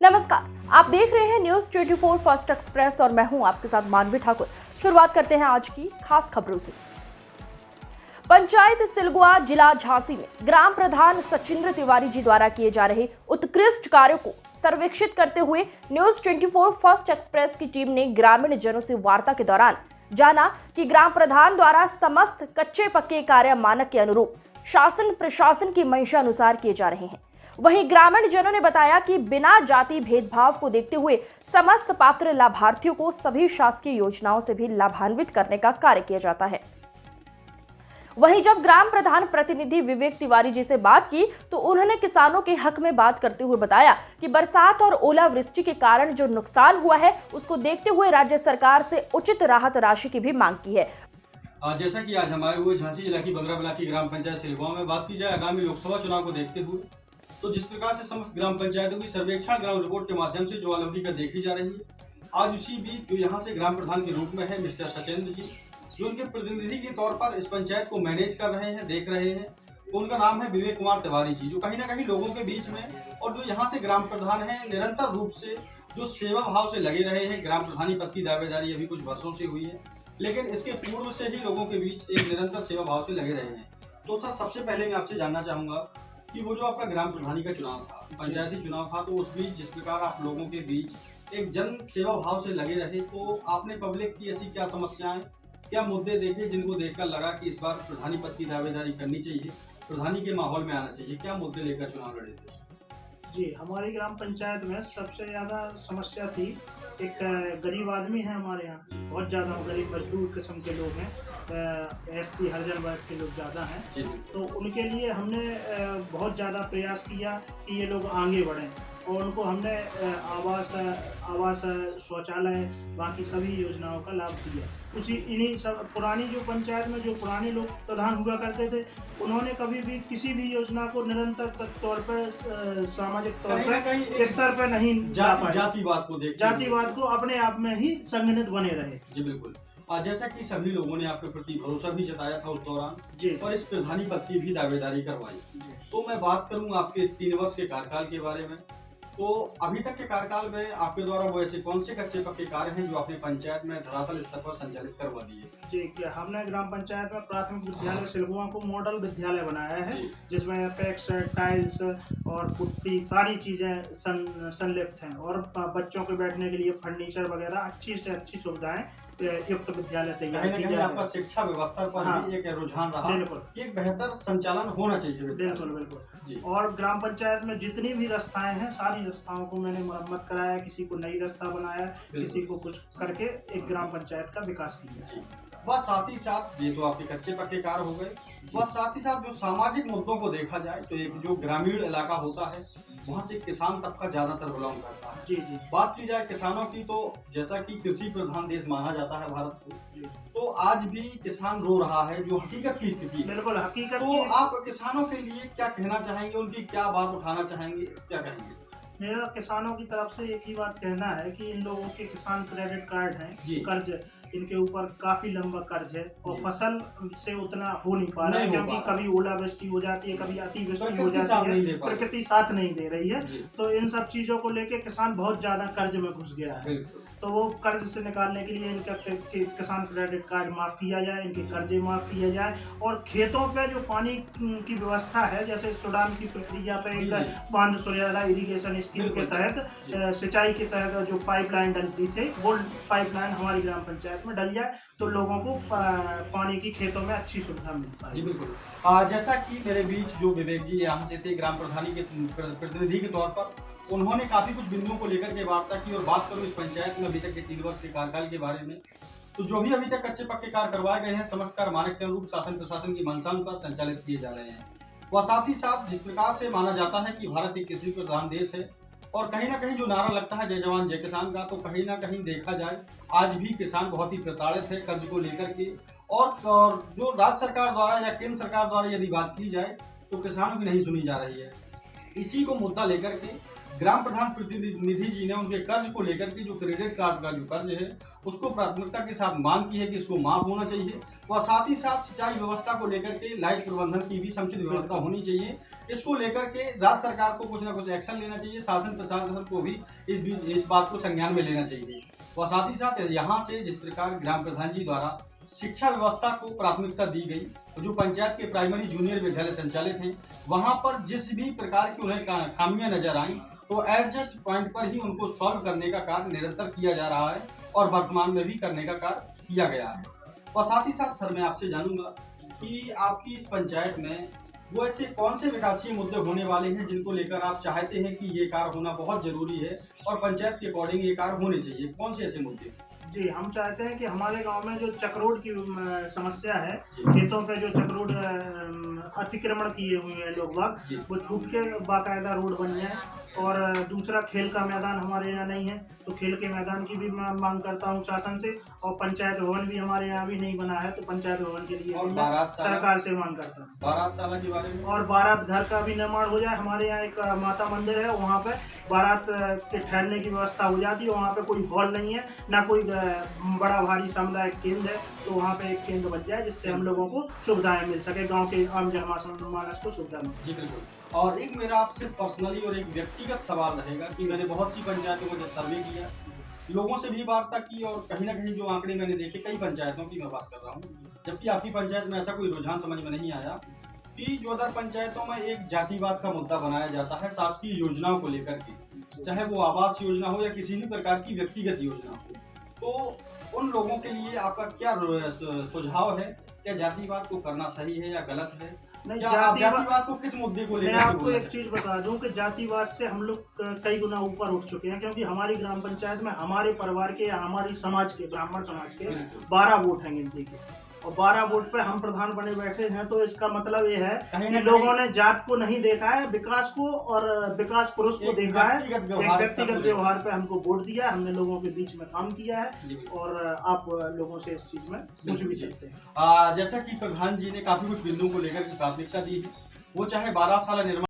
नमस्कार, आप देख रहे हैं न्यूज 24 फर्स्ट एक्सप्रेस और मैं हूं आपके साथ मानवी ठाकुर। शुरुआत करते हैं आज की खास खबरों से। पंचायत सिलगुआ जिला झांसी में ग्राम प्रधान सचिंद्र तिवारी जी द्वारा किए जा रहे उत्कृष्ट कार्यों को सर्वेक्षित करते हुए न्यूज 24 फर्स्ट एक्सप्रेस की टीम ने ग्रामीण जनों से वार्ता के दौरान जाना कि ग्राम प्रधान द्वारा समस्त कच्चे पक्के कार्य मानक के अनुरूप शासन प्रशासन की मंशा अनुसार किए जा रहे हैं। वहीं ग्रामीण जनों ने बताया कि बिना जाति भेदभाव को देखते हुए समस्त पात्र लाभार्थियों को सभी शासकीय योजनाओं से भी लाभान्वित करने का कार्य किया जाता है। वहीं जब ग्राम प्रधान प्रतिनिधि विवेक तिवारी जी से बात की तो उन्होंने किसानों के हक में बात करते हुए बताया कि बरसात और ओलावृष्टि के कारण जो नुकसान हुआ है उसको देखते हुए राज्य सरकार से उचित राहत राशि की भी मांग की है। जैसा कि आज हमारे हुए झांसी जिला की बगरा ब्लॉक की ग्राम पंचायत सिलगुआ में बात की जाए आगामी लोकसभा चुनाव को देखते हुए, तो जिस प्रकार से समस्त ग्राम पंचायतों की सर्वेक्षण ग्राम रिपोर्ट के माध्यम से जो अलौकिकता देखी जा रही है, आज उसी बीच जो यहाँ से ग्राम प्रधान के रूप में है मिस्टर सचिंद्र जी, जो उनके प्रतिनिधि के तौर पर इस पंचायत को मैनेज कर रहे हैं, देख रहे हैं, तो उनका नाम है विवेक कुमार तिवारी जी, जो कहीं ना कहीं लोगों के बीच में और जो यहाँ से ग्राम प्रधान है निरंतर रूप से जो सेवा भाव से लगे रहे हैं। ग्राम प्रधानी पद की दावेदारी अभी कुछ वर्षों से हुई है, लेकिन इसके पूर्व से ही लोगों के बीच एक निरंतर सेवा भाव से लगे रहे हैं। तो सर, सबसे पहले मैं आपसे जानना चाहूंगा कि वो जो आपका ग्राम प्रधानी का चुनाव था, पंचायती चुनाव था, तो उस बीच जिस प्रकार आप लोगों के बीच एक जन सेवा भाव से लगे रहे, तो आपने पब्लिक की ऐसी क्या समस्याएं, क्या मुद्दे देखे जिनको देखकर लगा कि इस बार प्रधानी पद की दावेदारी करनी चाहिए, प्रधानी के माहौल में आना चाहिए? क्या मुद्दे लेकर चुनाव लड़े थे? जी, हमारी ग्राम पंचायत में सबसे ज़्यादा समस्या थी, एक गरीब आदमी है हमारे यहाँ, बहुत ज़्यादा गरीब मजदूर किस्म के लोग हैं, SC हरिजन वर्ग के लोग ज़्यादा हैं, तो उनके लिए हमने बहुत ज़्यादा प्रयास किया कि ये लोग आगे बढ़ें और उनको हमने आवास शौचालय बाकी सभी योजनाओं का लाभ दिया। इन्हीं सब पुरानी जो पंचायत में जो पुराने लोग प्रधान हुआ करते थे, उन्होंने कभी भी किसी भी योजना को निरंतर तौर पर सामाजिक तौर पर स्तर पर नहीं जातिवाद को अपने आप में ही संगठित बने रहे। जी बिल्कुल। जैसा कि सभी लोगों ने आपके प्रति भरोसा भी जताया था उस दौरान जी, और इस प्रधानी पद की भी दावेदारी करवाई, तो मैं बात करूं आपके इस 3 वर्ष के कार्यकाल के बारे में। तो अभी तक के कार्यकाल में आपके द्वारा वो ऐसे कौन से कच्चे पक्के कार्य हैं जो आपने पंचायत में धरातल स्तर पर संचालित करवा दिए? जी, हमने ग्राम पंचायत में प्राथमिक विद्यालय सिलगुआ को मॉडल विद्यालय बनाया है, जिसमें पैक्स, टाइल्स और पुट्टी सारी चीजें संलिप्त हैं और बच्चों के बैठने के लिए फर्नीचर वगैरह अच्छी से अच्छी सुविधाएं युक्त विद्यालय तैयार किया जाए। आपका शिक्षा व्यवस्था पर भी एक रुझान रहा, बिल्कुल एक बेहतर संचालन होना चाहिए। बिल्कुल जी। और ग्राम पंचायत में जितनी भी रास्ताएं हैं, सारी रास्ताओं को मैंने मरम्मत कराया, किसी को नई रास्ता बनाया, किसी को कुछ करके एक ग्राम पंचायत का विकास किया। वह साथ ही साथ ये तो आपके कच्चे पक्के कार्य हो गए, वह साथ ही साथ जो सामाजिक मुद्दों को देखा जाए तो एक जो ग्रामीण इलाका होता है वहाँ से किसान तबका ज्यादातर बिलोंग करता है। जी, बात की जाए किसानों की, तो जैसा कि कृषि प्रधान देश माना जाता है भारत को, तो आज भी किसान रो रहा है, जो हकीकत की स्थिति है। बिल्कुल हकीकत। तो आप किसानों के लिए क्या कहना चाहेंगे, उनकी क्या बात उठाना चाहेंगे, क्या कहेंगे? मेरा किसानों की तरफ से एक ही बात कहना है कि इन लोगों के किसान क्रेडिट कार्ड हैं, कर्ज इनके ऊपर काफी लंबा कर्ज है और फसल से उतना हो नहीं पा रहा है, क्योंकि कभी ओलावृष्टि हो जाती है, कभी अतिवृष्टि हो जाती है, प्रकृति साथ नहीं दे रही है। तो इन सब चीजों को लेके किसान बहुत ज्यादा कर्ज में घुस गया है, तो वो कर्ज से निकालने के लिए इनका किसान क्रेडिट कार्ड माफ किया जाए, इनके कर्जे माफ किया जाए और खेतों पे जो पानी की व्यवस्था है, जैसे सुडान की प्रक्रिया पे एक बांध सूर्योदय इरिगेशन स्कीम के तहत सिंचाई के तहत जो पाइपलाइन डलती थी, वो पाइपलाइन हमारी ग्राम पंचायत में डल जाए तो लोगों को पानी की खेतों में अच्छी सुविधा मिल पाए। जी बिल्कुल। जैसा कि मेरे बीच जो विवेक जी यहाँ से थे ग्राम प्रधानी के प्रतिनिधि के तौर पर, उन्होंने काफी कुछ बिंदुओं को लेकर के वार्ता की और बात करूं इस पंचायत में अभी तक के 3 वर्ष के कार्यकाल के बारे में, तो जो भी अभी तक कच्चे पक्के कार्य करवाए गए हैं समस्त कार्य मानक के अनुरूप शासन प्रशासन की मंशानुसार संचालित किए जा रहे हैं। वह साथ ही साथ जिस प्रकार से माना जाता है कि भारत एक कृषि प्रधान देश है और कहीं ना कहीं जो नारा लगता है जय जवान जय किसान का, तो कहीं ना कहीं देखा जाए आज भी किसान बहुत ही प्रताड़ित है कर्ज को लेकर के, और जो राज्य सरकार द्वारा या केंद्र सरकार द्वारा यदि बात की जाए तो किसानों की नहीं सुनी जा रही है। इसी को मुद्दा लेकर के ग्राम प्रधान प्रतिनिधि जी ने उनके कर्ज को लेकर के जो क्रेडिट कार्ड का जो कर्ज है उसको प्राथमिकता के साथ मांग की है कि इसको माफ होना चाहिए, और साथ ही साथ सिंचाई व्यवस्था को लेकर के लाइट प्रबंधन की भी समुचित व्यवस्था होनी चाहिए। इसको लेकर के राज्य सरकार को कुछ ना कुछ एक्शन लेना चाहिए, शासन प्रशासन को भी इस बात को संज्ञान में लेना चाहिए। और साथ ही साथ यहाँ से जिस प्रकार ग्राम प्रधान जी द्वारा शिक्षा व्यवस्था को प्राथमिकता दी गई, तो जो पंचायत के प्राइमरी जूनियर विद्यालय संचालित हैं वहां पर जिस भी प्रकार की उन्हें खामियां नजर आई तो एडजस्ट पॉइंट पर ही उनको सॉल्व करने का कार्य निरंतर किया जा रहा है और वर्तमान में भी करने का कार्य किया गया है। और साथ ही साथ सर मैं आपसे जानूंगा कि आपकी इस पंचायत में वो ऐसे कौन से विकासीय मुद्दे होने वाले हैं जिनको लेकर आप चाहते हैं कि ये कार्य होना बहुत जरूरी है और पंचायत के अकॉर्डिंग ये कार्य होने चाहिए, कौन से ऐसे मुद्दे? जी, हम चाहते हैं कि हमारे गांव में जो चक्रोड की समस्या है, खेतों पे जो चक्रोड अतिक्रमण किए हुए हैं लोग बाग, वो छूट के बाकायदा रोड बन जाए। और दूसरा, खेल का मैदान हमारे यहाँ नहीं है, तो खेल के मैदान की भी मैं मांग करता हूँ शासन से। और पंचायत भवन भी हमारे यहाँ भी नहीं बना है, तो पंचायत भवन के लिए सरकार से मांग करता हूँ। बारातशाला के बारे में, और बारात घर का भी निर्माण हो जाए। हमारे यहाँ एक माता मंदिर है, वहाँ पे बारात के ठहरने की व्यवस्था हो जाती है। वहाँ पे कोई हॉल नहीं है, ना कोई बड़ा भारी सामुदायिक केंद्र है, तो वहाँ पे एक केंद्र बन जाए जिससे हम लोगों को सुविधाएं मिल सके, गाँव के आम जनमानस को सुविधा मिले। जी बिल्कुल। और एक मेरा आपसे पर्सनली और एक व्यक्तिगत सवाल रहेगा कि मैंने बहुत सी पंचायतों को जब सर्वे किया, लोगों से भी वार्ता की, और कहीं ना कहीं जो आंकड़े मैंने देखे कई पंचायतों की मैं बात कर रहा हूँ, जबकि आपकी पंचायत में ऐसा कोई रुझान समझ में नहीं आया कि जो अदर पंचायतों में एक जातिवाद का मुद्दा बनाया जाता है शासकीय योजनाओं को लेकर के, चाहे वो आवास योजना हो या किसी भी प्रकार की व्यक्तिगत योजना हो, तो उन लोगों के लिए आपका क्या सुझाव है? क्या जातिवाद को करना सही है या गलत है? नहीं, जातिवाद को किस मुद्दे को लेकर? मैं आपको एक चीज बता दूं कि जातिवाद से हम लोग कई गुना ऊपर उठ चुके हैं, क्योंकि हमारी ग्राम पंचायत में हमारे परिवार के या हमारी समाज के, ब्राह्मण समाज के 12 वोट हैं गिनती के, और 12 वोट पे हम प्रधान बने बैठे हैं। तो इसका मतलब ये है कि लोगों ने जात को नहीं देखा है, विकास को और विकास पुरुष को देखा है। एक व्यक्तिगत व्यवहार पे हमको वोट दिया, हमने लोगों के बीच में काम किया है, और आप लोगों से इस चीज में पूछ भी सकते हैं। जैसा कि प्रधान जी ने काफी कुछ बिंदुओं को लेकर प्राथमिकता दी है, वो चाहे 12 साल निर्माण